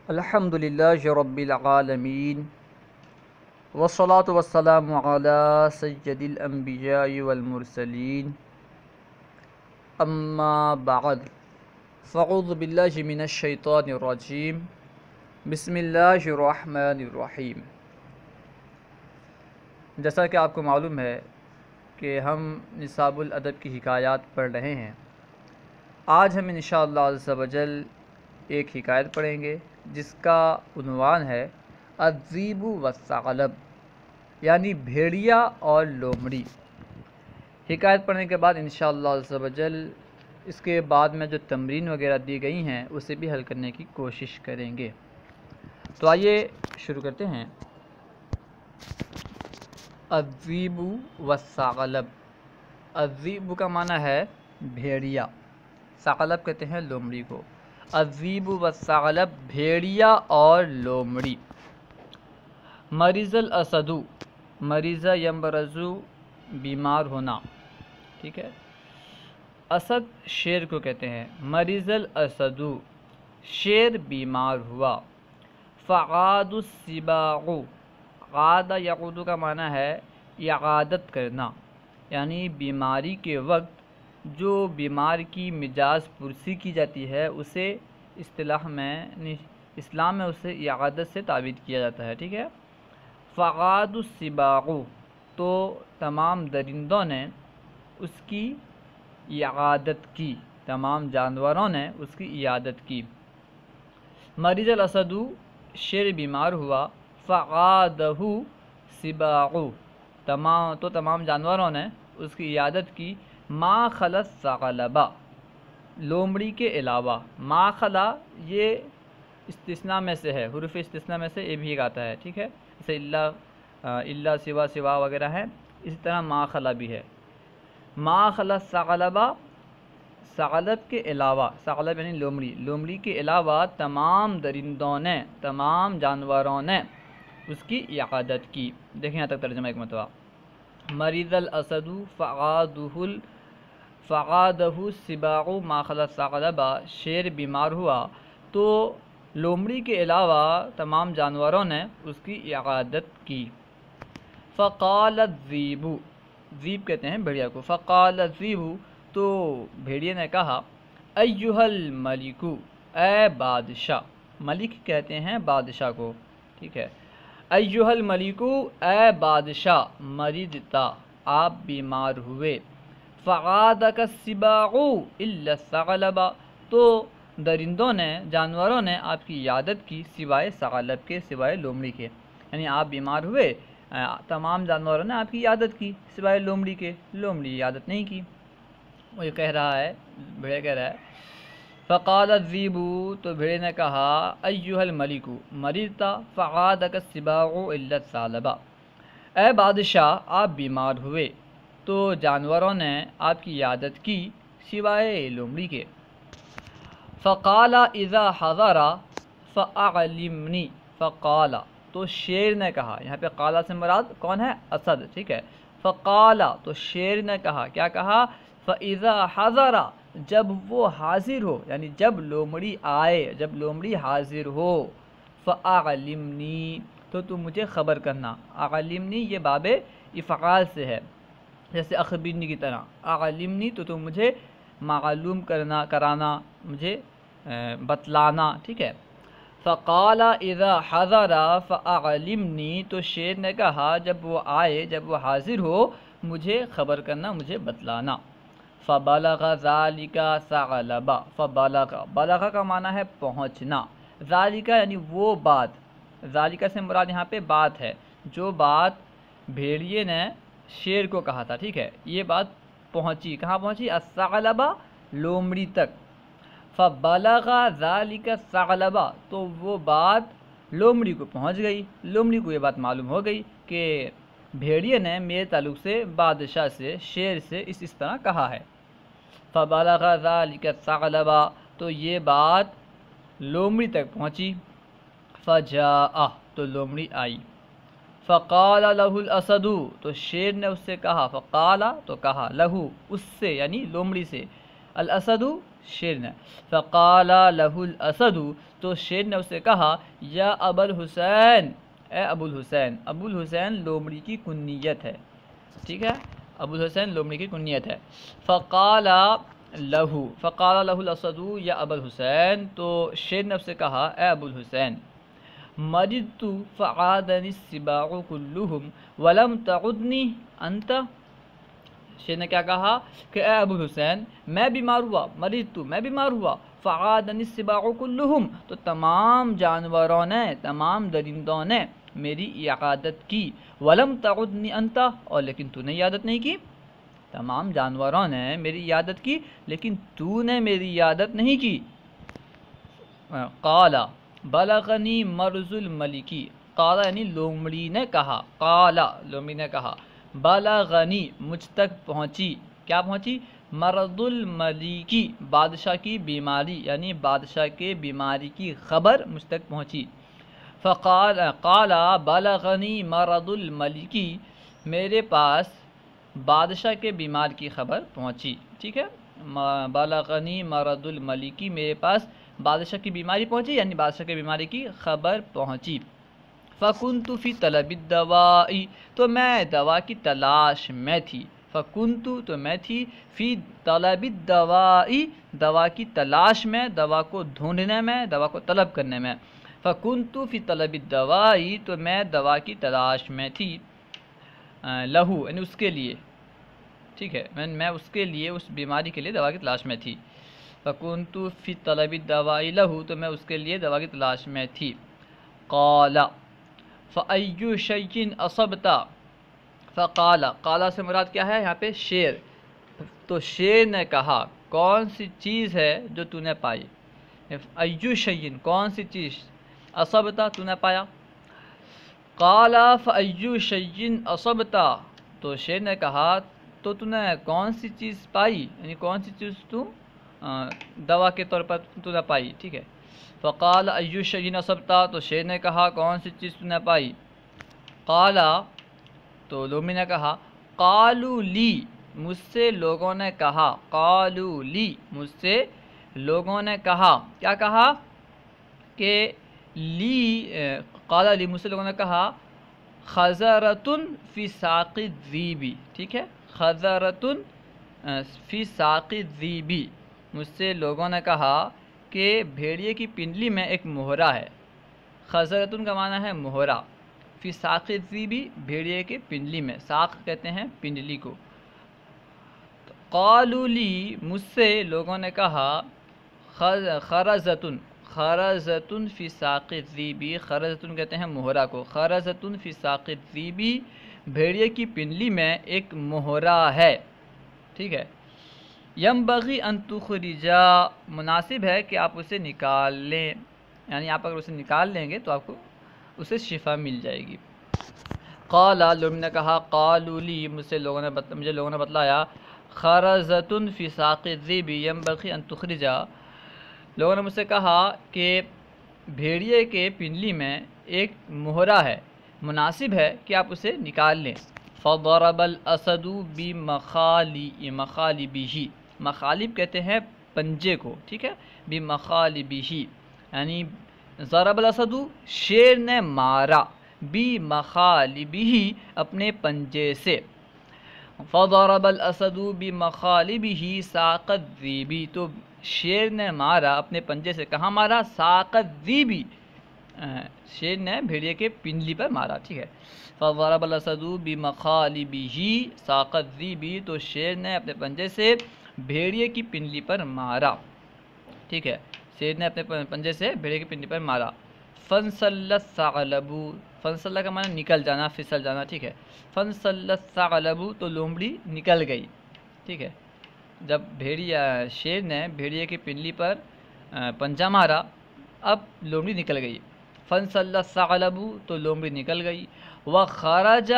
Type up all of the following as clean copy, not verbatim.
الحمد للہ رب العالمین والصلاة والسلام علی سید الانبیاء والمرسلین اما بعد فاعوذ باللہ من الشیطان الرجیم بسم اللہ الرحمن الرحیم۔ جیسا کہ آپ کو معلوم ہے کہ ہم نصاب الادب کی حکایات پڑھ رہے ہیں۔ آج ہم انشاءاللہ عز و جل ایک حکایت پڑھیں گے جس کا عنوان ہے الذیب والثعلب، یعنی بھیڑیا اور لومڑی۔ حکایت پڑھنے کے بعد انشاءاللہ عز و جل اس کے بعد میں جو تمرین وغیرہ دی گئی ہیں اسے بھی حل کرنے کی کوشش کریں گے۔ تو آئیے شروع کرتے ہیں۔ الذیب والثعلب، الذیب کا معنی ہے بھیڑیا، ثعلب کہتے ہیں لومڑی کو۔ الذیب والثعلب، بھیڑیا اور لومڑی۔ مریض الاسد، مریض یمرض، بیمار ہونا، ٹھیک ہے۔ اسد شیر کو کہتے ہیں۔ مریض الاسد، شیر بیمار ہوا۔ فعاد السباع، عاد یعود کا معنی ہے اعادت کرنا، یعنی بیماری کے وقت جو بیمار کی مجاز پرسی کی جاتی ہے اسے اسلام میں اسے اعادت سے تعبیر کیا جاتا ہے، ٹھیک ہے۔ فعاد السباع، تو تمام درندوں نے اس کی اعادت کی، تمام جانوروں نے اس کی اعادت کی۔ مریض الاسد، شیر بیمار ہوا۔ فعادہ سباع، تمام جانوروں نے اس کی اعادت کی۔ ما خلا الثعلب، لومڑی کے علاوہ۔ ما خلا یہ استثناء میں سے ہے، حروف استثناء میں سے یہ بھی ایک آتا ہے، ٹھیک ہے۔ جیسے اللہ سوا وغیرہ ہے، اسی طرح ما خلا بھی ہے۔ ما خلا الثعلب، ثعلب کے علاوہ، ثعلب یعنی لومڑی کے علاوہ تمام درندوں نے، تمام جانوروں نے اس کی اعادت کی۔ دیکھیں یہاں تک ترجمہ ایک مرتبہ۔ مریض الاسد فعادہ السباع ما خلا الثعلب، شیر بیمار ہوا تو لومڑی کے علاوہ تمام جانوروں نے اس کی اعادت کی۔ فقال الذیب، ذیب کہتے ہیں بھیڑیا کو۔ فقال الذیب، تو بھیڑیے نے کہا ایھا الملک، اے بادشاہ، ملک کہتے ہیں بادشاہ کو، ٹھیک ہے۔ ایھا الملک، اے بادشاہ، مرضتا، آپ بیمار ہوئے۔ فعادک السباع الا الثعلب، تو درندوں نے، جانوروں نے آپ کی عیادت کی سوائے ثعلب کے، سوائے لومڑی کے، یعنی آپ بیمار ہوئے، تمام جانوروں نے آپ کی عیادت کی سوائے لومڑی کے، لومڑی عیادت نہیں کی۔ وہ یہ کہہ رہا ہے، بھیڑیا کہہ رہا ہے۔ فقال الذیب، تو بھیڑے نے کہا ایھا الملک مرضتا فعادک السباع الا الثعلب، اے بادشاہ آپ بیمار ہوئے تو جانوروں نے آپ کی عیادت کی سوائے لومڑی کے۔ فقال اذا حضر فاعلمنی، فقال، تو شیر نے کہا، یہاں پہ قالا سے مراد کون ہے؟ اسد، ٹھیک ہے۔ فقال، تو شیر نے کہا، کیا کہا؟ فاذا حضر، جب وہ حاضر ہو، یعنی جب لومڑی آئے، جب لومڑی حاضر ہو۔ فاعلمنی، تو تم مجھے خبر کرنا۔ اعلمنی یہ باب افعال سے ہے، جیسے اخبرنی کی طرح۔ اعلمنی، تو تم مجھے معلوم کرانا، مجھے بتلانا، ٹھیک ہے۔ فقال اذا حضر فاعلمنی، تو شیر نے کہا جب وہ آئے، جب وہ حاضر ہو، مجھے خبر کرنا، مجھے بتلانا۔ فبلغ ذلک ثعلب، بلغ کا معنی ہے پہنچنا، ذالک یعنی وہ بات، ذالک سے مراد یہاں پہ بات ہے، جو بات بھیڑیے نے شیر کو کہا تھا، ٹھیک ہے، یہ بات پہنچی، کہاں پہنچی؟ الثعلب، لومڑی تک۔ فبلغ ذلک الثعلب، تو وہ بات لومڑی کو پہنچ گئی، لومڑی کو یہ بات معلوم ہو گئی کہ بھیڑیے نے میرے تعلق سے بادشاہ سے، شیر سے اس طرح کہا ہے۔ فبلغ ذلک الثعلب، تو یہ بات لومڑی تک پہنچی۔ فجاء، تو لومڑی آئی۔ فقال له الاسد، تو شیر نے اس سے کہا، فقال، تو کہا، لہو، اس سے یعنی لومڑی سے، الاسد، شیر نے. فقال له الاسد، تو شیر نے اسے کہا یا ابا الحسین، اے ابو الحسین. ابو الحسین لومڑی کی کنیت ہے، ٹھیک ہے، ابو الحسین لومڑی کی کنیت ہے. فقال له الاسد یا ابا الحسین، تو شیر نے اسے کہا اے ابو الحسین، مرضت فعادنی السباع كلهم ولم تعدنی انت. شیر نے کیا کہا کہ اے ابو الحسین میں بیمار ہوا، مرضت میں بیمار ہوا، فعادنی السباع كلهم، تو تمام جانوروں نے، تمام درندوں نے میری عیادت کی. ولم تعدنی انت، اور لیکن تو نے عیادت نہیں کی. تمام جانوروں نے میری عیادت کی لیکن تو نے میری عیادت نہیں کی. قال بلغنی مرض الملکی، قال یعنی لومڑی نے کہا، قال لومڑی نے کہا، بلغنی مجھ تک پہنچی، کیا پہنچی؟ مرض الملکی، بادشاہ کی بیماری، یعنی بادشاہ کے بیماری کی خبر مجھ تک پہنچی. فقال قال بلغنی مرض الملکی، میرے پاس بادشاہ کے بیمار کی خبر پہنچی. ٹھیک ہے، بلغنی مرض الملکی، میرے پاس بادشاہ کی بیماری پہنچی، یعنی بادشاہ کی بیماری کی خبر پہنچی. فکنت فی طلب الدواء، تو میں دوا کی تلاش میں تھی. فکنت، تو میں تھی، فی طلب الدواء، دوا کی تلاش میں، دوا کو ڈھونڈنے میں، دوا کو طلب کرنے میں. فکنت فی طلب الدواء، تو میں دوا کی تلاش میں تھی، لہو یعنی اس کے لیے. ٹھیک ہے، میں اس کے لیے، اس بیماری کے لیے دوا کی تلاش میں تھی. فکنت فی طلب الدواء لہو، تو میں اس کے لیے دوا کی تلاش میں تھی. قال فأی شیء اصبت، فقال، قال سے مراد کیا ہے یہاں پہ؟ شیر. تو شیر نے کہا کون سی چیز ہے جو تو نے پائی؟ ایو شیء، کون سی چیز؟ اصبت، تو نے پایا. قال فأی شیء اصبت، تو شیر نے کہا تو نے کون سی چیز پائی، یعنی کون سی چیز تو دوا کے طور پر تو نے پائی. ٹھیک ہے. فقال ایو شیء اصبت، تو شیر نے کہا کون سی چیز تو نے پائی. قال، تو لومڑی نے کہا، قالوا لی، مجھ سے لوگوں نے کہا، قالوا لی، مجھ سے لوگوں نے کہا. کیا کہا کہ لی، قال لی، مجھ سے لوگوں نے کہا، خضرۃ فی ساق الذیب. ٹھیک ہے، خضرۃ فی ساق الذیب، مجھ سے لوگوں نے کہا کہ بھیڑیے کی پنڈلی میں ایک مہرا ہے. خضرۃ کا معنی ہے مہرا، فی ساق الذیب، بھیڑیے کے پنڈلی میں، ساق کہتے ہیں پنڈلی کو. قالوا لی، مجھ سے لوگوں نے کہا، خرزۃ، خرزۃ فی ساق الذیب، خرزۃ کہتے ہیں مہرا کو، خرزۃ فی ساق الذیب، بھیڑیے کی پنڈلی میں ایک مہرا ہے. ٹھیک ہے. ینبغی ان تخرجا، مناسب ہے کہ آپ اسے نکال لیں، یعنی آپ اگر اسے نکال لیں گے تو آپ کو اسے شفا مل جائے گی. قال، لوگوں نے کہا، قالوا لی، مجھے لوگوں نے بتلایا، خرزۃ فی ساق الذیب ینبغی ان تخرجا، لوگوں نے مجھ سے کہا کہ بھیڑیے کے پنڈلی میں ایک مہرا ہے، مناسب ہے کہ آپ اسے نکال لیں. فضرب الاسد بمخالبہ، مخالب کہتے ہیں پنجے کو. ٹھیک ہے، بمخالبہ، یعنی ضرب الاسد، شیر نے مارا، بمخالبہ، اپنے پنجے سے. فضرب الاسد بمخالبہ ساق الذیب، تو شیر نے مارا اپنے پنجے سے، کہاں مارا؟ ساق الذیب، شیر نے بھیڑیے کے پنڈلی پر مارا. ٹھیک ہے. فضرب الاسد بمخالبہ ساق الذیب، تو شیر نے اپنے پنجے سے بھیڑیے کی پنڈلی پر مارا. ٹھیک ہے، شیر نے اپنے پنجے سے بھیڑیے کی پنڈلی پر مارا. فانسل الثعلب، فانسل کا معنی نکل جانا، پھسل جانا. ٹھیک ہے. فانسل الثعلب، تو لومڑی نکل گئی. ٹھیک ہے، جب شیر نے بھیڑیے کی پنڈلی پر پنجہ مارا، اب لومڑی نکل گئی. فانسل الثعلب، تو لومڑی نکل گئی. وخرج،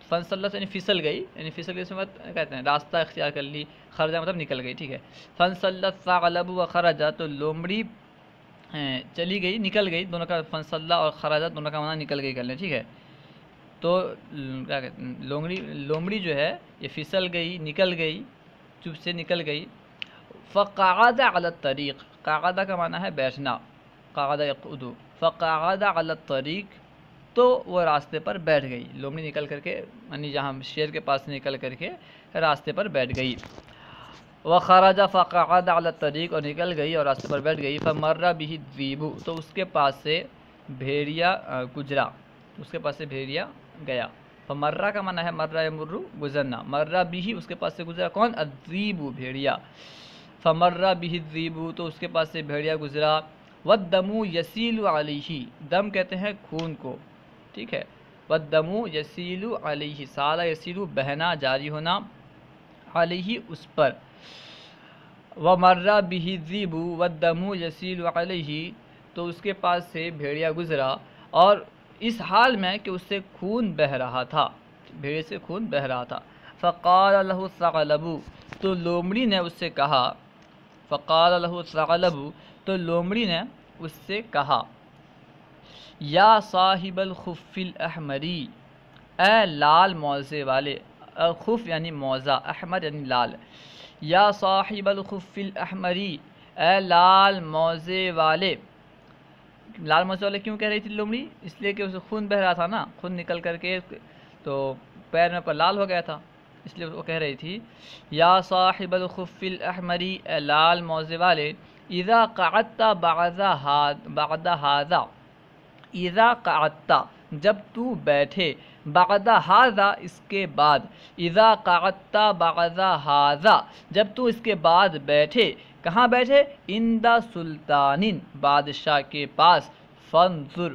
فانسل یعنی پھسل گئی، یعنی پھسل گئی سے کہتے ہیں راستہ اختیار کر لی، خرجہ مطلب نکل گئی. ٹھیک ہے. فانسل الثعلب وخرج، تو لومڑی چلی گئی، نکل گئی. دونوں کا فانسل اور خرج دونوں کا معنی نکل گئی کر لیں. ٹھیک ہے. تو کیا کہتے ہیں، لومڑی جو ہے یہ پھسل گئی، نکل گئی، چپ سے نکل گئی. فقعد علی الطریق، قعدہ کا معنی ہے بیٹھنا، قعد یقعد، فقعد علی الطریق تو وہ راستے پر بیٹھ گئی، لومڑی نکل کر کے یعنی جہاں شیر کے پاس نکل کر کے راستے پر بیٹھ گئی۔ وخرج فقعد علی الطریق، اور نکل گئی اور راستے پر بیٹھ گئی۔ فمر بہ الذئب، تو اس کے پاس سے بھیڑیا گزرا، اس کے پاس سے بھیڑیا گیا۔ فمرہ کا معنی ہے مرہ یمر گزرنا، مرہ بھی اس کے پاس سے گزرا کون؟ الذئب بھیڑیا۔ فمرہ بہ الذئب، تو اس کے پاس سے بھیڑیا گزرا۔ والدم یسیل علیہ، دم کہتے ہیں خون کو، ٹھیک ہے، والدم یسیل علیہ، سالہ یسیل بہنا جاری ہونا، علیہ اس پر۔ ومرہ بہ الذئب والدم یسیل علیہ، تو اس کے پاس سے بھیڑیا گزرا اور اس حال میں کہ اس سے خون بہہ رہا تھا، بھیڑے سے خون بہہ رہا تھا۔ فقال له الثعلب، تو لومڑی نے اس سے کہا، فقال له الثعلب، تو لومڑی نے اس سے کہا، یا صاحب الخف الاحمری، اے لال موزے والے، خف یعنی موزہ، احمر یعنی لال، یا صاحب الخف الاحمری، اے لال موزے والے۔ لال موزے والے کیوں کہہ رہی تھی لومڑی؟ اس لیے کہ اسے خون بہہ رہا تھا نا، خون نکل کر کے تو پیر میں پر لال ہو گیا تھا، اس لیے وہ کہہ رہی تھی یا صاحب الخف الاحمری، اے لال موزے والے، اذا قعدت بعد هذا، اذا قعدت جب تو بیٹھے، بعد هذا اس کے بعد، اذا قعدت بعد هذا جب تو اس کے بعد بیٹھے، کہاں بیٹھے؟ عند سلطان، بادشاہ کے پاس، فانظر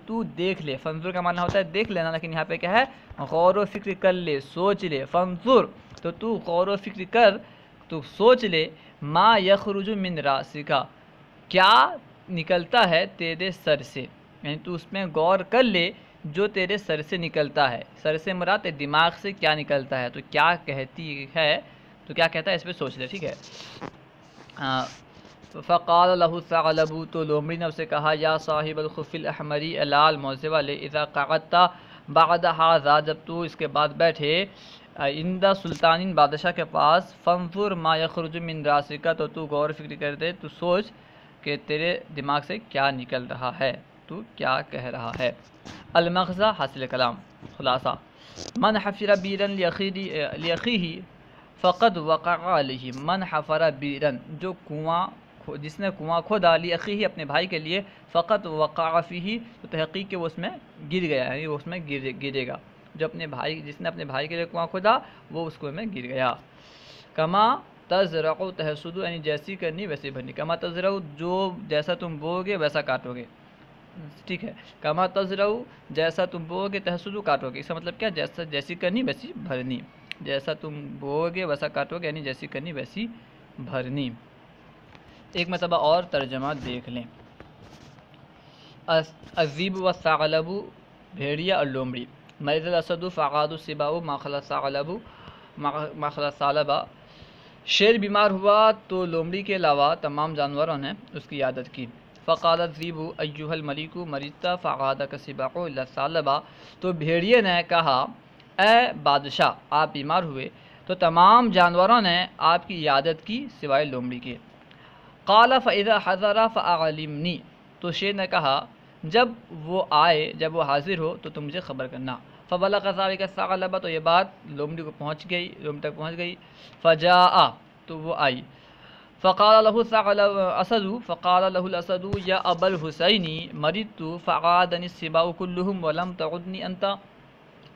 تو دیکھ لے، فانظر کا معنی ہوتا ہے دیکھ لینا، لیکن یہاں پہ کیا ہے؟ غور و فکر کر لے، سوچ لے، فانظر تو غور و فکر کر، تو سوچ لے، ما یخرج من راسک، کیا نکلتا ہے تیرے سر سے، یعنی تو اس میں غور کر لے جو تیرے سر سے نکلتا ہے، سر سے مراد دماغ سے کیا نکلتا ہے، تو کیا کہتی ہے، تو کیا کہتا ہے اس پہ سوچ لے، ٹھیک ہے۔ فقال له الثعلب، تو لومڑی نے اسے کہا، یا صاحب الخف الاحمری، لال موزے والے، اذا قعدت بعد هذا جب تو اس کے بعد بیٹھے، عند سلطان بادشاہ کے پاس، فانظر ما یخرج من راسک تو غور فکر کر دے، تو سوچ کہ تیرے دماغ سے کیا نکل رہا ہے، تو کیا کہہ رہا ہے۔ المغزى حاصل کلام، خلاصہ، من حفر بیرا لاخیہ فقد وقع علیہ، من حفر بیرا جو کنواں، جس نے کنواں کھودا، لاخیہ اپنے بھائی کے لیے، فقط وقع فیہ تو تحقیق کہ وہ اس میں گر گیا، یعنی وہ اس میں گرے گا، جو اپنے بھائی، جس نے اپنے بھائی کے لیے کنواں کھودا وہ اس کنویں میں گر گیا۔ کما تزرع تحصد، یعنی جیسی کرنی ویسی بھرنی، کما تزرع جو جیسا تم بو گے ویسا کاٹو گے، ٹھیک ہے، کما تزرع جیسا تم بو گے، تحصد کاٹو گے، اس کا مطلب کیا؟ جیسی کرنی ویسی بھرنی، جیسا تم بو گے ویسا کاٹو گے، یعنی جیسی کرنی ویسی بھرنی۔ ایک مرتبہ اور ترجمہ دیکھ لیں۔ الذئب والثعلب، بھیڑیا اور لومڑی، مرض الاسد فعاد السباع ما خلا الثعلب ما خلا الثعلب، شیر بیمار ہوا تو لومڑی کے علاوہ تمام جانوروں نے اس کی عیادت کی۔ فقال الذئب ایھا الملک مرضت فعادک السباع الا الثعلب، تو بھیڑیے نے کہا، اے بادشاہ آپ بیمار ہوئے تو تمام جانوروں نے آپ کی عیادت کی سوائے لومڑی کے۔ قال فاذا حضر فاعلمنی، تو شیر نے کہا جب وہ آئے، جب وہ حاضر ہو تو تم مجھے خبر کرنا۔ فبلغ ذلك الثعلب، تو یہ بات لومڑی کو پہنچ گئی، لومڑی تک پہنچ گئی۔ فجاء، تو وہ آئی۔ فقال له الثعلب اسد، فقال له الاسد یا ابا الحسین مرضت فعادنی السباع كلهم ولم تعدنی انت،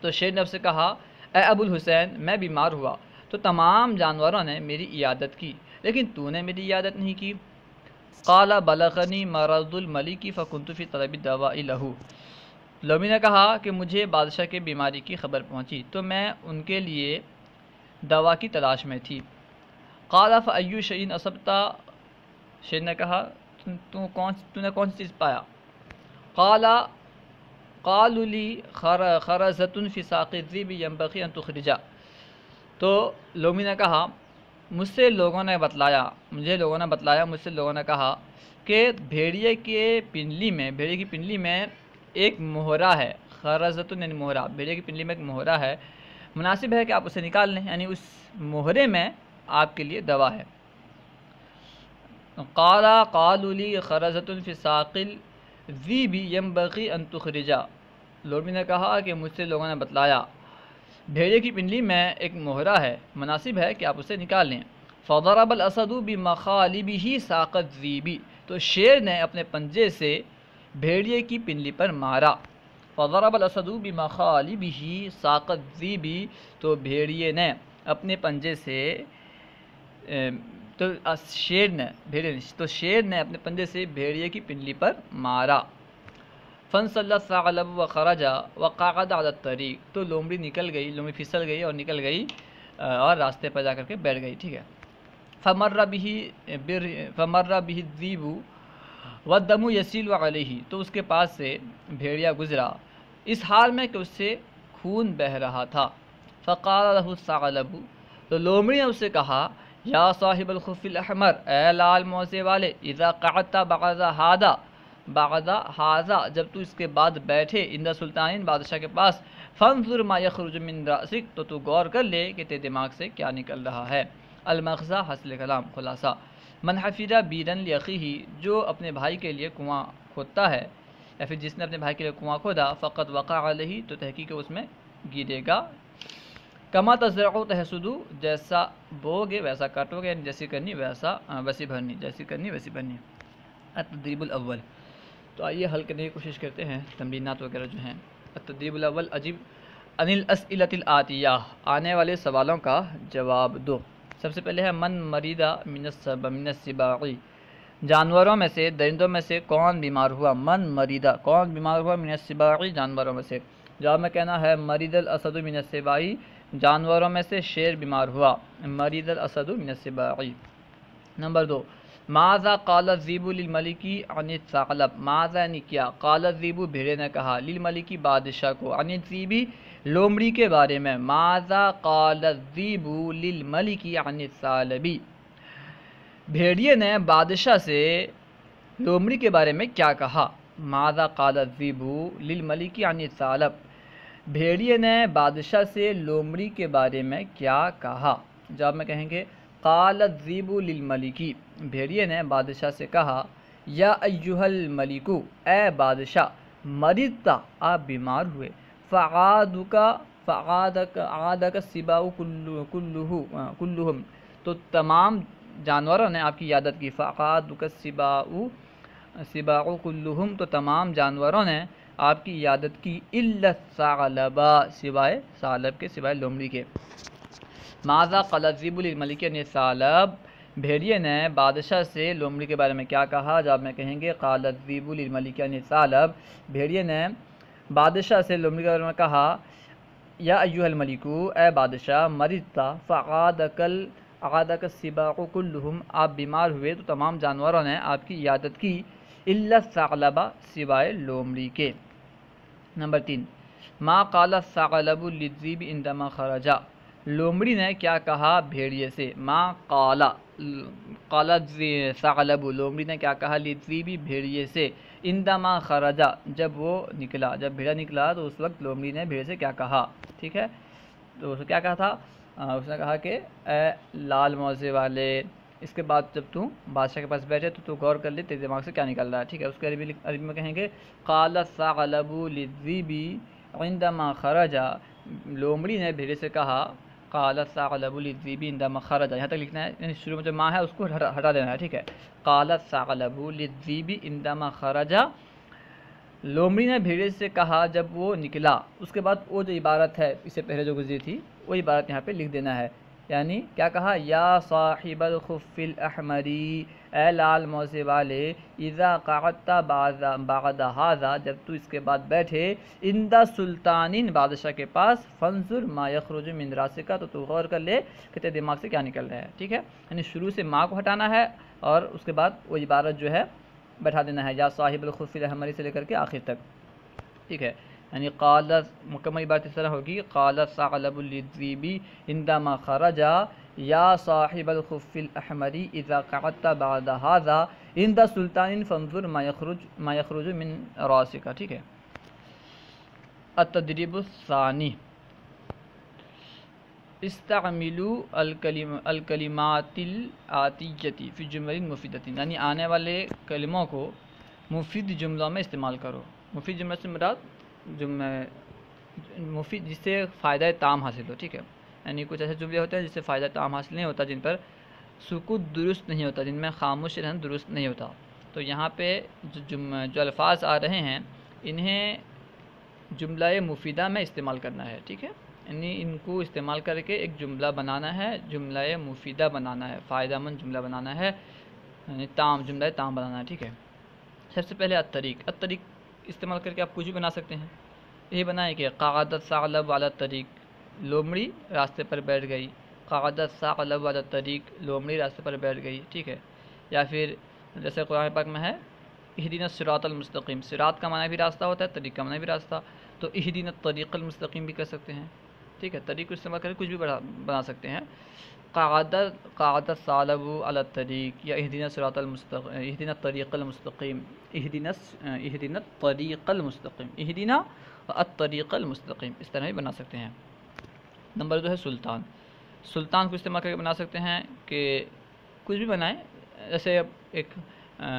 تو شیر نے اس سے کہا، اے ابو الحسین میں بیمار ہوا تو تمام جانوروں نے میری عیادت کی لیکن تو نے میری عیادت نہیں کی۔ قال بلغنی مرض الملک فکنت فی طلب الدواء له، لومڑی نے کہا کہ مجھے بادشاہ کے بیماری کی خبر پہنچی تو میں ان کے لیے دوا کی تلاش میں تھی۔ قال فأی شیء اصبت، شیر نے کہا تو نے کون سی چیز پایا؟ قالوا لی خرزۃ فی ساق الذئب ينبغي ان تخرج، تو لومڑی نے کہا مجھ سے لوگوں نے بتلایا، مجھ سے لوگوں نے کہا کہ بھیڑیے کی پنڈلی میں ایک مہرہ ہے، خرزۃ یعنی مہرہ، بھیڑیے کی پنڈلی میں ایک مہرہ ہے، مناسب ہے کہ آپ اسے نکال لیں، یعنی اس مہرے میں آپ کے لیے دوا ہے۔ قالوا لی خرزۃ فی ساقل ذیب ینبغی ان تخرجا، لومڑی نے کہا کہ مجھ سے لوگوں نے بتلایا بھیڑیے کی پنڈلی میں ایک مہرہ ہے، مناسب ہے کہ آپ اسے نکال لیں۔ فضرب الاسد بمخالبہ ساق الذیب، تو شیر نے اپنے پنجے سے بھیڑیے کی پنڈلی پر مارا۔ فضرب الاسد بمخالبہ ساق الذیب، تو بھیڑیے نے اپنے پنجے سے شیر نے اپنے پنجے سے بھیڑیے کی پنڈلی پر مارا۔ فانسل الثعلب وخرج وقعد على الطريق، تو لومڑی نکل گئی، لومڑی پھسل گئی اور نکل گئی اور راستے پر جا کر کے بیٹھ گئی، ٹھیک ہے۔ فمر به الذئب والدم يسيل عليه، تو اس کے پاس سے بھیڑیا گزرا اس حال میں کہ اس سے خون بہہ رہا تھا۔ فقال له الثعلب، تو لومڑی نے اس سے کہا یا صاحب الخف الاحمر، اے لال موزے والے، اذا قعدت بعد هذا، جب تو اس کے بعد بیٹھے اندر سلطان بادشاہ کے پاس، فانظر ما یخرج من رأسک، تو غور کر لے کہ تیرے دماغ سے کیا نکل رہا ہے۔ المغزى حاصل کلام، خلاصہ، من حفر بیرا لاخیہ، جو اپنے بھائی کے لیے کنواں کھودتا ہے، یا پھر جس نے اپنے بھائی کے لیے کنواں کھودا، فقد وقع علیہ، تو تحقیق اس میں گرے گا۔ کما تزرع تحصد، جیسا بوگے ویسا کاٹو گے، جیسی کرنی ویسی بھرنی، جیسی کرنی ویسی بھرنی۔ التدریب الاول، تو آئیے حل کرنے کی کوشش کرتے ہیں تمرینات وغیرہ جو ہیں۔ التدریب الاول، اجب عن الاسئلۃ الآتیہ، آنے والے سوالوں کا جواب دو۔ سب سے پہلے ہے من مریدا من السباع، جانوروں میں سے، درندوں میں سے کون بیمار ہوا؟ من مریدا، کون بیمار ہوا؟ من السباع، جانوروں میں سے۔ جواب میں کہنا ہے مرید الاسد من السباع، جانوروں میں سے شیر بیمار ہوا، مرید الاسد من السباع۔ نمبر دو، ماذا قال الذئب للملک عن الثعلب، ماذا یعنی کیا، قال الذئب بھیڑے نے کہا، للملک بادشاہ کو، عن الذئب لومڑی کے بارے میں، ماذا قال الذئب للملک عن الثعلب، بھیڑیے نے بادشاہ سے لومڑی کے بارے میں کیا کہا؟ ماذا قال الذئب للملک عن الثعلب، بھیڑیے نے بادشاہ سے لومڑی کے بارے میں کیا کہا؟ جواب میں کہیں گے قال الذئب للملک، بھیڑیے نے بادشاہ سے کہا، یا ایھا الملک، اے بادشاہ، مرضت، آپ بیمار ہوئے، عادک السباع کلہم، تو تمام جانوروں نے آپ کی عیادت کی، فعادک السباع کلہم، تو تمام جانوروں نے آپ کی عیادت کی، الا الثعلب، سوائے ثعلب کے، سوائے لومڑی کے۔ ماذا قال الذئب للملک عن الثعلب، بھیڑیے نے بادشاہ سے لومڑی کے بارے میں کیا کہا؟ جواب میں کہیں گے قال الذئب للملک عن الثعلب، بھیڑیے نے بادشاہ سے لومڑی کے بارے میں کہا، یا ایھا الملک، اے بادشاہ، مرضت فعادک السباع کلہم، آپ بیمار ہوئے تو تمام جانوروں نے آپ کی عیادت کی، الا الثعلب، سوائے لومڑی کے۔ نمبر تین، ما قال الثعلب للذئب عندما خرج، لومڑی نے کیا کہا بھیڑیے سے؟ ما قال الثعلب، لومڑی نے کیا کہا، للذئب، بھیڑیے سے، عندما خرج، جب وہ نکلا، جب بھیڑیا نکلا تو اس وقت لومڑی نے بھیڑیے سے کیا کہا، ٹھیک ہے؟ تو اس نے کیا کہا تھا؟ اس نے کہا کہ اے لال موزے والے، اس کے بعد جب تو بادشاہ کے پاس بیٹھے تو غور کر لے تیرے دماغ سے کیا نکل رہا ہے، ٹھیک ہے؟ اس کے عربی میں کہیں گے قال الثعلب للذئب عندما خرج، لومڑی نے بھیڑیے سے کہا، قال الثعلب للذئب عندما خرج، یہاں تک لکھنا ہے، یعنی شروع میں جو ماں ہے اس کو ہٹا دینا ہے، ٹھیک ہے؟ قال الثعلب للذئب عندما خرج، لومڑی نے بھیڑیے سے کہا جب وہ نکلا۔ اس کے بعد وہ جو عبارت ہے اس سے پہلے جو گزری تھی وہ عبارت یہاں پہ لکھ دینا ہے، یعنی کیا کہا، یا صاحب الخف الاحمر، اے لال موزے والے، اذا قعدت بعد هذا، جب تو اس کے بعد بیٹھے، عند سلطان، بادشاہ کے پاس، فانظر ما یخرج من راسک، تو غور کر لے کہ تیرے دماغ سے کیا نکل رہا ہے، ٹھیک ہے؟ یعنی شروع سے ماں کو ہٹانا ہے اور اس کے بعد وہ عبارت جو ہے بیٹھا دینا ہے، یا صاحب الخف الاحمر سے لے کر کے آخر تک، ٹھیک ہے؟ یعنی قال، مکمل عبارت اس طرح ہوگی، قال الثعلب للذئب عندما خرج، یا صاحب الخف الاحمر اذا قعدت بعد هذا عند سلطان فانظر ما یخرج من راسک، ٹھیک ہے؟ التدریب الثانی، استعملوا الکلمات الآتیۃ فی جمل مفیدۃ، یعنی آنے والے کلموں کو مفید جملوں میں استعمال کرو۔ مفید جملہ سے مراد مفید جس سے فائدہ تام حاصل ہو، ٹھیک ہے، یعنی کچھ ایسے جملے ہوتے ہیں جس سے فائدہ تام حاصل نہیں ہوتا، جن پر سکوت درست نہیں ہوتا، جن میں خاموش رہنا درست نہیں ہوتا۔ تو یہاں پہ جو الفاظ آ رہے ہیں انہیں جملہ مفیدہ میں استعمال کرنا ہے، ٹھیک ہے، یعنی ان کو استعمال کر کے ایک جملہ بنانا ہے، جملہ مفیدہ بنانا ہے، فائدہ مند جملہ بنانا ہے، یعنی جملہ تام بنانا ہے، ٹھیک ہے۔ سب سے پہلے الطریق استعمال کر کے آپ کچھ بھی بنا سکتے ہیں۔ یہ بنائیں کہ قعدت ثعلب علی الطریق، لومڑی راستے پر بیٹھ گئی، قعدت ثعلب علی الطریق، لومڑی راستے پر بیٹھ گئی، ٹھیک ہے۔ یا پھر جیسے قرآن پاک میں ہے اہدنا الصراط المستقیم، صراط کا معنی بھی راستہ ہوتا ہے، طریق کا معنی بھی راستہ، تو اہدنا الطریق المستقیم بھی کر سکتے ہیں، ٹھیک ہے۔ طریق کو استعمال کر کے کچھ بھی بنا سکتے ہیں۔ قعدت ثعلب علی الطریق یا اہدنا الصراط المستقیم، اہدنا الطریق المستقیم، اہدنا الطریق المستقیم، اہدنا الطریق المستقیم، اس طرح بھی بنا سکتے ہیں۔ نمبر 2 ہے سلطان کو استعمال کر کے بنا سکتے ہیں کہ کچھ بھی بنائیں، جیسے ایک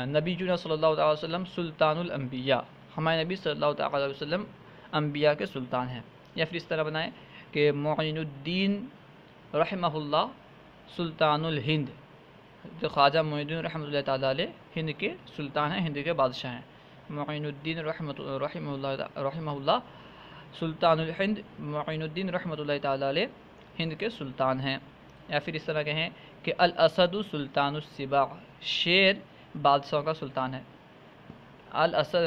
نبی صلی اللہ علیہ وسلم سلطان الانبیاء، ہمارے نبی صلی اللہ علیہ وسلم انبیاء کے سلطان ہیں۔ یا پھر اس طرح بنائیں کہ معین الدین رحمہ اللہ سلطان الہند، جو خواجہ معین الدین رحمۃ اللہ تعالیٰ علیہ ہند کے سلطان ہیں، ہند کے بادشاہ ہیں۔ معین الدین رحمہ اللہ سلطان الہند، معین الدین رحمۃ اللہ تعالیٰ علیہ ہند کے سلطان ہیں۔ یا پھر اس طرح کہیں کہ الاسد سلطان السباع، شیر بادشاہوں کا سلطان ہے۔ الاسد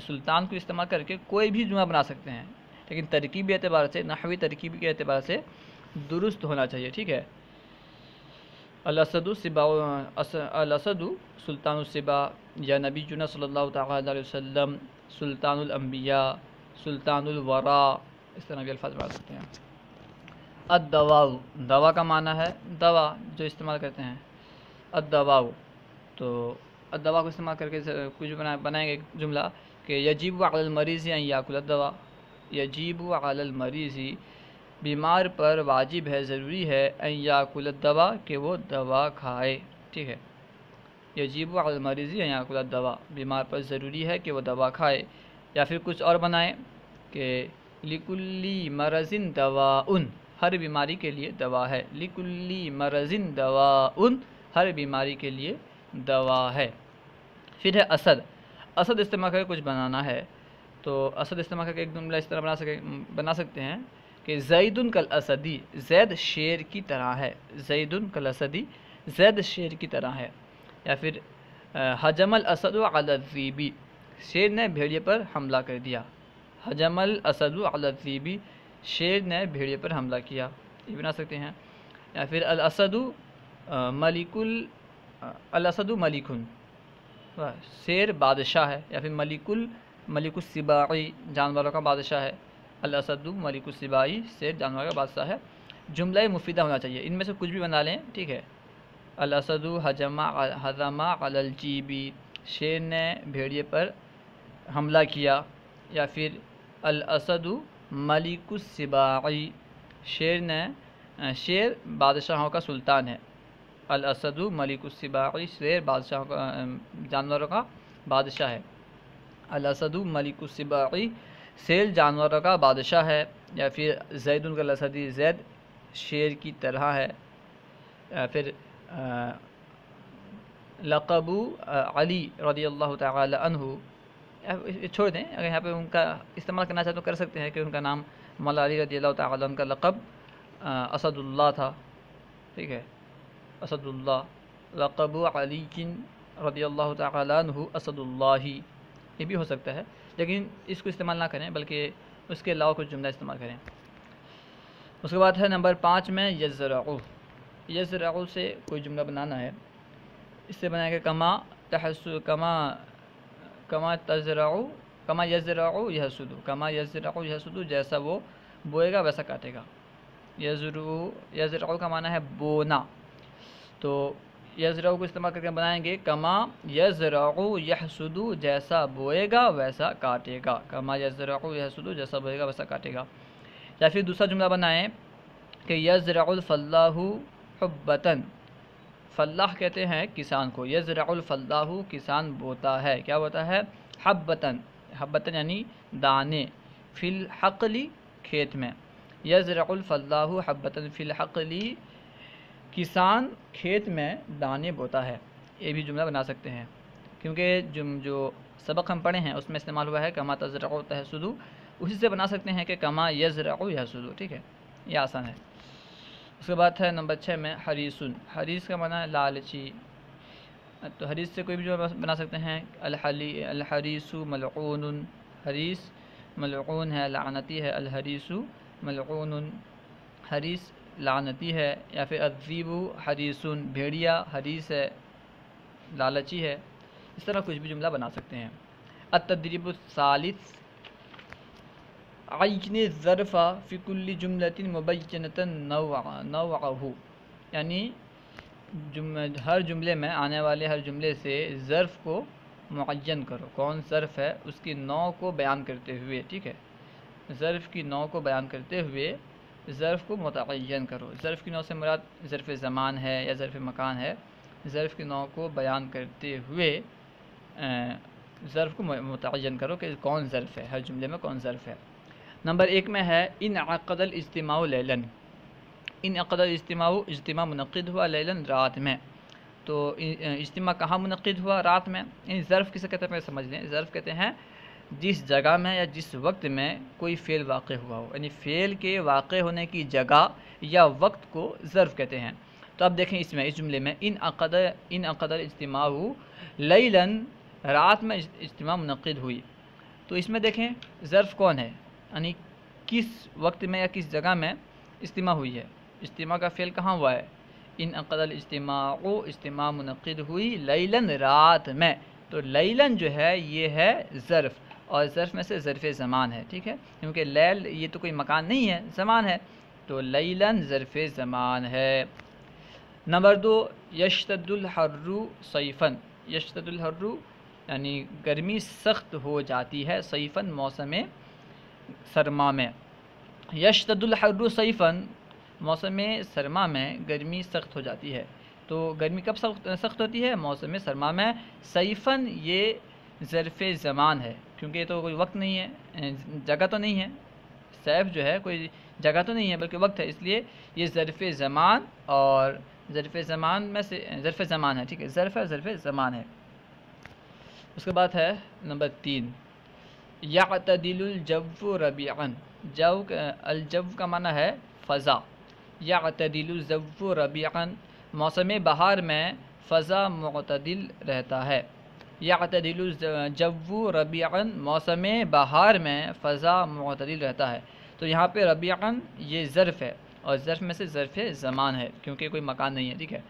سلطان کو استعمال کر کے کوئی بھی جملہ بنا سکتے ہیں، لیکن ترکیبی اعتبار سے، نحوی ترکیب کے اعتبار سے درست ہونا چاہیے، ٹھیک ہے۔ الاسد سلطان السباع یا نبی صلی اللہ تعالیٰ علیہ وسلم سلطان الانبیاء، سلطان الورا، اس طرح بھی الفاظ بنا سکتے ہیں۔ الدواء، دوا کا معنی ہے دوا جو استعمال کرتے ہیں، الدواء، تو الدواء کو استعمال کر کے کچھ بنائیں گے جملہ کہ یجب علی المریض ان یاکل الدواء، یجب علی المریض، بیمار پر واجب ہے، ضروری ہے، ان یاکل الدواء، کہ وہ دوا کھائے، ٹھیک ہے۔ یجب علی المریض ان یاکل الدواء، بیمار پر ضروری ہے کہ وہ دوا کھائے۔ یا پھر کچھ اور بنائیں کہ لکل مرض دواء، ہر بیماری کے لیے دوا ہے، لکل مرض دواء، ہر بیماری کے لیے دوا ہے۔ پھر ہے اسد استعمال کر کے کچھ بنانا ہے، تو اسد استعمال کر کے ایک جملہ اس طرح بنا سکتے ہیں کہ زید کالاسدی، زید شیر کی طرح ہے، زید کالاسدی، زید شیر کی طرح ہے۔ یا پھر حجم الاسد علی الذئب، شیر نے بھیڑیے پر حملہ کر دیا، حجم الاسد علی الذئب، شیر نے بھیڑیے پر حملہ کیا، یہ بنا سکتے ہیں۔ یا پھر الاسد ملک، شیر بادشاہ ہے، یا پھر ملک السباعی، جانوروں کا بادشاہ ہے، الاسد ملک السباعی، شیر جانوروں کا بادشاہ ہے۔ جملہ مفیدہ ہونا چاہیے، ان میں سے کچھ بھی بنا لیں، ٹھیک ہے۔ الاسد حجم علی الجیب، شیر نے بھیڑیے پر حملہ کیا۔ یا پھر الاسد ملک السباعی، شیر بادشاہوں کا سلطان ہے، الاسد ملک السباعی، شیر بادشاہوں کا جانوروں کا بادشاہ ہے، الاسد ملک السباعی، شیر جانوروں کا بادشاہ ہے۔ یا پھر زید کالاسدی، زید شیر کی طرح ہے۔ یا پھر لقب علی رضی اللہ تعالی عنہ، چھوڑ دیں، اگر یہاں پہ ان کا استعمال کرنا چاہتے تو کر سکتے ہیں کہ ان کا نام مولا علی رضی اللہ تعالی عنہ کا لقب اسد اللہ تھا، ٹھیک ہے، اسد اللہ، لقب علی رضی اللہ تعالی عنہ اسد اللہ، یہ بھی ہو سکتا ہے، لیکن اس کو استعمال نہ کریں بلکہ اس کے علاوہ کچھ جملہ استعمال کریں۔ اس کے بعد ہے نمبر 5 میں یزرعو، یزرعو سے کوئی جملہ بنانا ہے، اس سے بنائیں گے کما یزرعو یحصد، جیسا وہ بوئے گا ویسا کاٹے گا۔ یزرعو کا معنی ہے بونا، تو یزرعو کو استعمال کر کے بنائیں گے کما یزرعو یحصد، جیسا بوئے گا ویسا کاٹے گا، کما یزرعو یحصد، جیسا بوئے گا ویسا کاٹے گا۔ یا پھر دوسرا جملہ بنائیں کہ یزرع الفلاح حبتن، فلاح کہتے ہیں کسان کو، یزرع الفلاح کسان بوتا ہے، کیا بوتا ہے؟ حبتن، حبتن یعنی دانے، فی الحقل کھیت میں، یزرع الفلاح حبتن فی الحقل کسان کھیت میں دانے بوتا ہے، یہ بھی جملہ بنا سکتے ہیں، کیونکہ جو سبق ہم پڑھے ہیں اس میں استعمال ہوا ہے کما تزرع تحصد، اسی سے بنا سکتے ہیں کہ کما یزرع یحصد، ٹھیک ہے، یہ آسان ہے۔ اس کے بعد ہے نمبر 6 میں حریصن، حریص کا معنی ہے لالچی، تو حریص سے کوئی بھی جو بنا سکتے ہیں، الحریص ملعون، حریص ملعون ہے، لعنتی ہے، الحریص ملعون، حریص لعنتی ہے، یا پھر الذیب حریصن، بھیڑیا حریص ہے، لالچی ہے، اس طرح کچھ بھی جملہ بنا سکتے ہیں۔ التدریب الثالث، عین الظرف فی کل جملۃ مبینۃ نوعہ، یعنی ہر جملے میں آنے والے ہر جملے سے ظرف کو معین کرو، کون ظرف ہے اس کی نوع کو بیان کرتے ہوئے، ٹھیک ہے، ظرف کی نوع کو بیان کرتے ہوئے ظرف کو متعین کرو۔ ظرف کی نوع سے مراد ظرف زمان ہے یا ظرف مکان ہے، ظرف کی نوع کو بیان کرتے ہوئے ظرف کو متعین کرو کہ کون ظرف ہے، ہر جملے میں کون ظرف ہے۔ نمبر 1 میں ہے انعقد الاجتماع لیلاً، انعقد الاجتماع، اجتماع منعقد ہوا لیلاً رات میں، تو اجتماع کہاں منعقد ہوا؟ رات میں، یعنی ظرف کسے کہتے ہیں سمجھ لیں، ظرف کہتے ہیں جس جگہ میں یا جس وقت میں کوئی فعل واقع ہوا ہو، یعنی فعل کے واقع ہونے کی جگہ یا وقت کو ظرف کہتے ہیں۔ تو اب دیکھیں اس میں، اس جملے میں انعقد الاجتماع لیلاً، رات میں اجتماع منعقد ہوئی، تو اس میں دیکھیں ظرف کون ہے، یعنی کس وقت میں یا کس جگہ میں اجتماع ہوئی ہے، اجتماع کا فعل کہاں ہوا ہے؟ انعقد الاجتماع، اجتماع منعقد ہوئی لیلاً رات میں، تو لیلاً جو ہے یہ ہے ظرف، اور ظرف میں سے ظرف زمان ہے، ٹھیک ہے، کیونکہ لیل یہ تو کوئی مکان نہیں ہے، زمان ہے، تو لیلاً ظرف زمان ہے۔ نمبر 2 یشتد الحر صیفاً، یشتد الحر یعنی گرمی سخت ہو جاتی ہے، صیفاً موسم سرما میں، یشتد الحر صیفاً موسم سرما میں گرمی سخت ہو جاتی ہے، تو گرمی کب سخت ہوتی ہے؟ موسم سرما میں، صیفاً یہ ظرف زمان ہے، کیونکہ یہ تو کوئی وقت نہیں ہے، جگہ تو نہیں ہے، صیف جو ہے کوئی جگہ تو نہیں ہے بلکہ وقت ہے، اس لیے یہ ظرف زمان، اور ظرف زمان میں سے ظرف زمان ہے، ٹھیک ہے، ظرف ہے، ظرف زمان ہے۔ اس کے بعد ہے نمبر 3 یعتدل الجو ربیعاً، الجو کا معنی ہے فضا، یعتدل الجو ربیعاً، موسم بہار میں فضا معتدل رہتا ہے، یعتدل الجو ربیعاً، موسم بہار میں فضا معتدل رہتا ہے، تو یہاں پہ ربیعاً یہ ظرف ہے، اور ظرف میں سے ظرف زمان ہے کیونکہ کوئی مکان نہیں ہے، ٹھیک ہے۔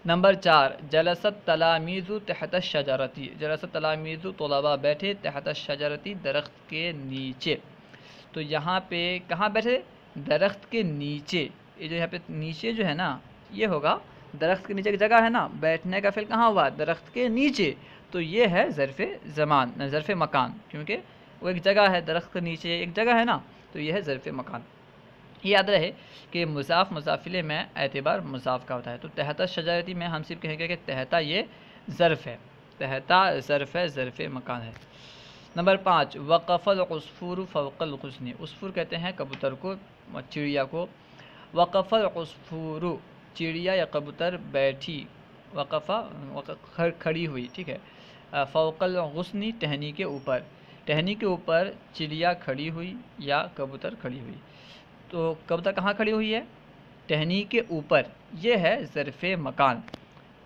نمبر 4 جلست تلامیذ تحت الشجرتی، جلست تلامیذ، طلباء بیٹھے، تحت الشجرتی، درخت کے نیچے، تو یہاں پہ کہاں بیٹھے؟ درخت کے نیچے، یہ جو یہاں پہ نیچے جو ہے نا، یہ ہوگا درخت کے نیچے کی جگہ ہے نا، بیٹھنے کا فعل کہاں ہوا؟ درخت کے نیچے، تو یہ ہے ظرف زمان، ظرف مکان، کیونکہ وہ ایک جگہ ہے، درخت کے نیچے ایک جگہ ہے نا، تو یہ ہے ظرف مکان۔ یہ یاد رہے کہ مضاف مضافلے میں اعتبار مضاف کا ہوتا ہے، تو تحت شجرتی میں ہم صرف کہیں گے کہ تحت یہ ظرف ہے، تحت ظرف ہے، ظرف مکان ہے۔ نمبر 5 وقف العصفور فوق الغصن، عصفور کہتے ہیں کبوتر کو، چڑیا کو، وقف العصفور، چڑیا یا کبوتر بیٹھی، وقفہ کھڑی ہوئی، ٹھیک ہے، فوق الغصن ٹہنی کے اوپر، ٹہنی کے اوپر چڑیا کھڑی ہوئی یا کبوتر کھڑی ہوئی، تو کبوتر کہاں کھڑی ہوئی ہے؟ ٹہنی کے اوپر، یہ ہے ظرف مکان،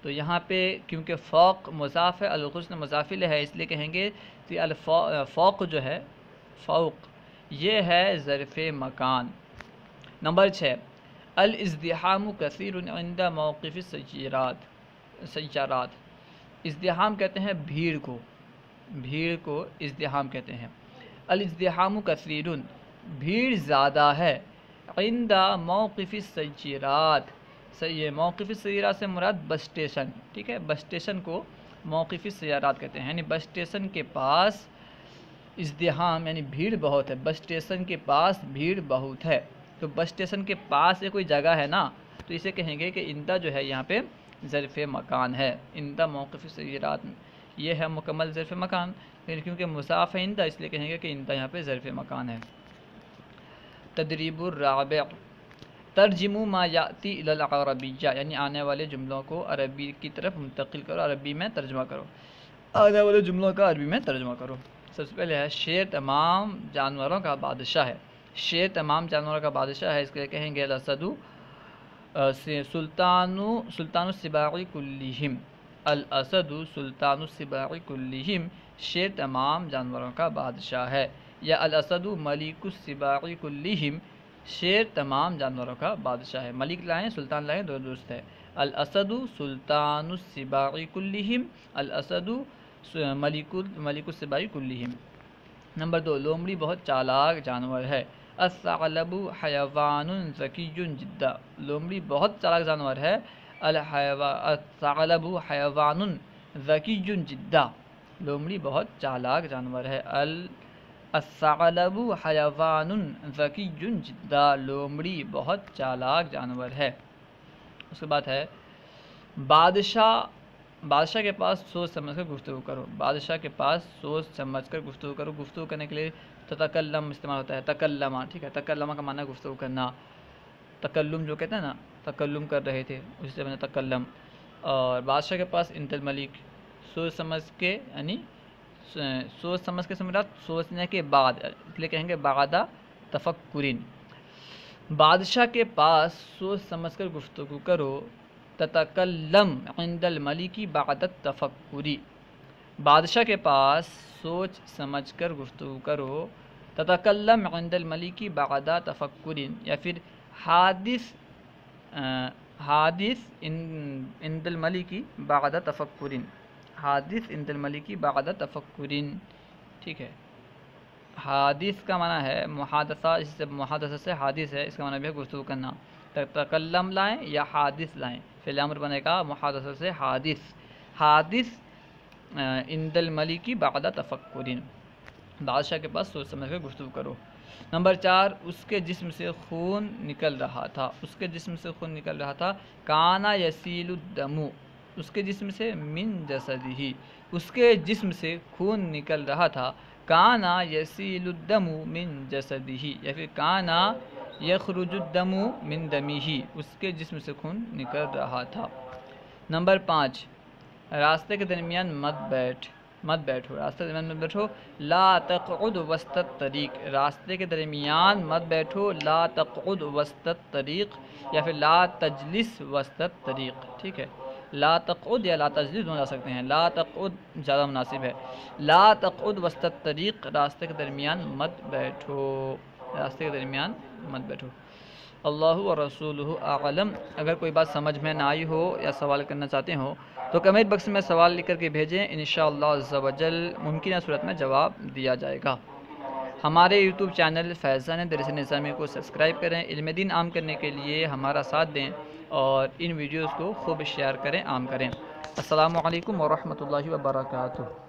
تو یہاں پہ کیونکہ فوق مضاف ہے، الغصن مضافل ہے، اس لیے کہیں گے کہ فوق جو ہے، فوق یہ ہے ظرف مکان۔ نمبر 6 الازدحام کثیر عند موقف السیارات، ازدحام کہتے ہیں بھیڑ کو، بھیڑ کو ازدحام کہتے ہیں، الازدحام کثیر، بھیڑ زیادہ ہے، عند موقف السیارات، یہ موقف السیارات سے مراد بس اسٹیشن، ٹھیک ہے، بس اسٹیشن کو موقف السیارات کہتے ہیں، یعنی بس اسٹیشن کے پاس ازدحام یعنی بھیڑ بہت ہے، بس اسٹیشن کے پاس بھیڑ بہت ہے، تو بس اسٹیشن کے پاس سے کوئی جگہ ہے نا تو اسے کہیں گے کہ اندہ جو ہے یہاں پہ ظرف مکان ہے. اندہ موقف سیارات یہ ہے مکمل ظرف مکان، لیکن کیونکہ مضاف ہے اندہ اس لیے کہیں گے کہ اندہ یہاں پہ ظرف مکان ہے. تدریب الرابع ترجمو ما یاتی الی العربیہ، یعنی آنے والے جملوں کو عربی کی طرف منتقل کرو، عربی میں ترجمہ کرو. آنے والے جملوں کا عربی میں ترجمہ کرو. سب سے پہلے ہے شیر تمام جانوروں کا بادشاہ ہے. شیر تمام جانوروں کا بادشاہ ہے، اس کے لیے کہیں گے الاسد سلطان السباع کلہم. الاسد سلطان السباع کلہم، شیر تمام جانوروں کا بادشاہ ہے. یا الاسد ملک السباع کلہم، شیر تمام جانوروں کا بادشاہ ہے. ملک لائیں سلطان لائیں دو درست ہے. الاسد سلطان السباع کلہم، الاسد ملک السباع کلہم. نمبر 2 لومڑی بہت چالاک جانور ہے. الثعلب حیوان ذکی جدا، لومڑی بہت چالاک جانور ہے. الثعلب حیوان ذکی جدا، لومڑی بہت چالاک جانور ہے. الثعلب حیوان ذکی جدا، لومڑی بہت چالاک جانور ہے. اس کے بعد ہے بادشاہ کے پاس سوچ سمجھ کر گفتگو کرو. بادشاہ کے پاس سوچ سمجھ کر گفتگو کرو. گفتگو کرنے کے لیے تتکلم استعمال ہوتا ہے. تکلمہ، ٹھیک ہے، تکلمہ کا معنی ہے گفتگو کرنا. تکلم جو کہتے ہیں نا، تکلم کر رہے تھے، اس سے میں نے تکلم. اور بادشاہ کے پاس انت الملک، سوچ سمجھ کے، یعنی سوچ سمجھ کے سمجھا سوچنے کے بعد، اس لیے کہیں گے بعد تفکرین. بادشاہ کے پاس سوچ سمجھ کر گفتگو کرو. تتکلم عند الملک بعد التفکری، بادشاہ کے پاس سوچ سمجھ کر گفتگو کرو. تتکلم عند الملک بعد تفکرین، یا پھر حادث عند الملک بعد تفکرین، حادث عند الملک بعد تفکرین. ٹھیک ہے، حادث کا معنی ہے محادثہ، اس سے محادثہ سے حادث ہے، اس کا معنی بھی ہے گفتگو کرنا. تکلم لائیں یا حادث لائیں، فعل امر بنے گا محادثہ سے حادث. حادث عند الملک بعد تفکرین، بادشاہ کے پاس سوچ سمجھ کر گفتگو کرو. نمبر 4 اس کے جسم سے خون نکل رہا تھا. اس کے جسم سے خون نکل رہا تھا. کانا یسیل الدم، اس کے جسم سے من جسدہ، اس کے جسم سے خون نکل رہا تھا. کانا یسیل الدم من جسدہ، یا پھر کانا یخرج الدم من دمہ، اس کے جسم سے خون نکل رہا تھا. نمبر 5 راستے کے درمیان مت بیٹھو، راستے کے درمیان مت بیٹھو. لا تقعد وسط الطریق، راستے کے درمیان مت بیٹھو. لا تقعد وسط الطریق، یا پھر لا تجلس وسط الطریق. ٹھیک ہے، لا تقعد یا لا تجلس دونوں جا سکتے ہیں. لا تقعد زیادہ مناسب ہے. لا تقعد وسط الطریق، راستے کے درمیان مت بیٹھو، راستے کے درمیان مت بیٹھو. اللہ و رسولہ اعلم. اگر کوئی بات سمجھ میں نہ آئی ہو یا سوال کرنا چاہتے ہو تو کمنٹ باکس میں سوال لکھ کر کے بھیجیں، انشاءاللہ عز و جل ممکنہ صورت میں جواب دیا جائے گا. ہمارے یوٹیوب چینل فیضان درس نظامی کو سبسکرائب کریں. علم دین عام کرنے کے لیے ہمارا ساتھ دیں اور ان ویڈیوز کو خوب شیئر کریں، عام کریں. السلام علیکم ورحمۃ اللہ وبرکاتہ.